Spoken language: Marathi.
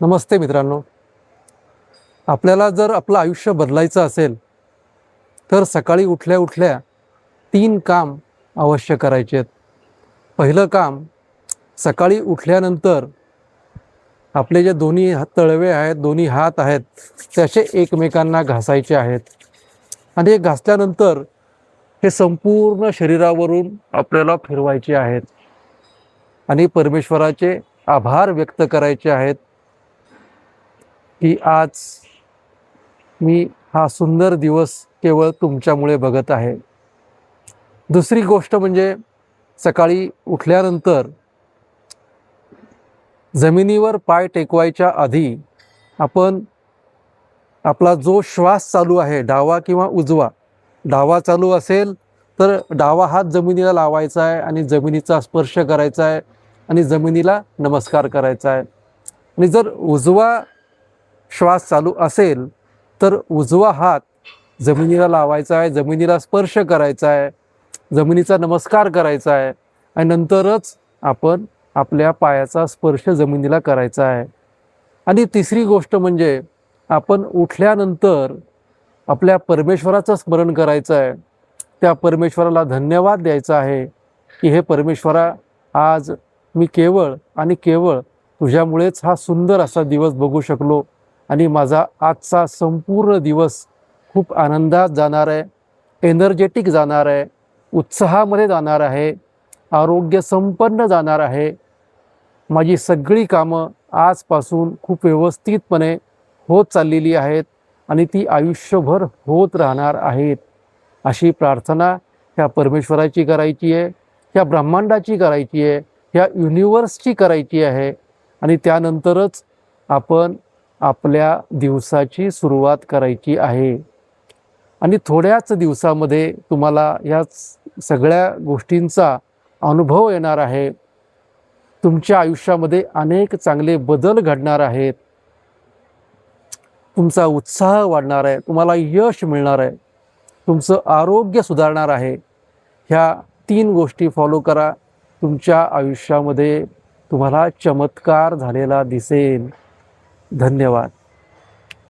नमस्ते मित्रांनो. आपल्याला जर आपलं आयुष्य बदलायचं असेल तर सकाळी उठल्या उठल्या 3 काम अवश्य करायचे आहेत. पहिलं काम, सकाळी उठल्यानंतर आपले जे दोन्ही तळवे आहेत, दोन्ही हात आहेत, ते असे एकमेकांना घासायचे आहेत. आणि हे घासल्यानंतर हे संपूर्ण शरीरावरून आपल्याला फिरवायचे आहेत आणि परमेश्वराचे आभार व्यक्त करायचे आहेत की आज मी हा सुंदर दिवस केवळ तुमच्यामुळे बघत आहे. दुसरी गोष्ट म्हणजे सकाळी उठल्यानंतर जमिनीवर पाय टेकवायच्या आधी आपण आपला जो श्वास चालू आहे, डावा किंवा उजवा, डावा चालू असेल तर डावा हात जमिनीला लावायचा आहे आणि जमिनीचा स्पर्श करायचा आहे आणि जमिनीला नमस्कार करायचा आहे. आणि जर उजवा श्वास चालू असेल तर उजवा हात जमिनीला लावायचा आहे, जमिनीला स्पर्श करायचा आहे, जमिनीचा नमस्कार करायचा आहे आणि नंतरच आपण आपल्या पायाचा स्पर्श जमिनीला करायचा आहे. आणि तिसरी गोष्ट म्हणजे आपण उठल्यानंतर आपल्या परमेश्वराचं स्मरण करायचं आहे. त्या परमेश्वराला धन्यवाद द्यायचा आहे की हे परमेश्वरा, आज मी केवळ आणि केवळ तुझ्यामुळेच हा सुंदर असा दिवस बघू शकलो आणि माझा आजचा संपूर्ण दिवस खूप आनंदात जाणार आहे, एनर्जेटिक जाणार आहे, उत्साहामध्ये जाणार आहे, आरोग्य संपन्न जाणार आहे. माझी सगळी कामं आजपासून खूप व्यवस्थितपणे होत चाललेली आहेत आणि ती आयुष्यभर होत राहणार आहेत. अशी प्रार्थना ह्या परमेश्वराची करायची आहे, ह्या ब्रह्मांडाची करायची आहे, ह्या युनिवर्सची करायची आहे आणि त्यानंतरच आपण आपल्या दिवसाची सुरुवात करायची आहे. आणि थोड्याच दिवसामध्ये तुम्हाला या सगळ्या गोष्टींचा अनुभव येणार आहे. तुमच्या आयुष्यामध्ये अनेक चांगले बदल घडणार आहेत, तुमचा उत्साह वाढणार आहे, तुम्हाला यश मिळणार आहे, तुमचं आरोग्य सुधारणार आहे. ह्या 3 गोष्टी फॉलो करा. तुमच्या आयुष्यामध्ये तुम्हाला चमत्कार झालेला दिसेल. धन्यवाद.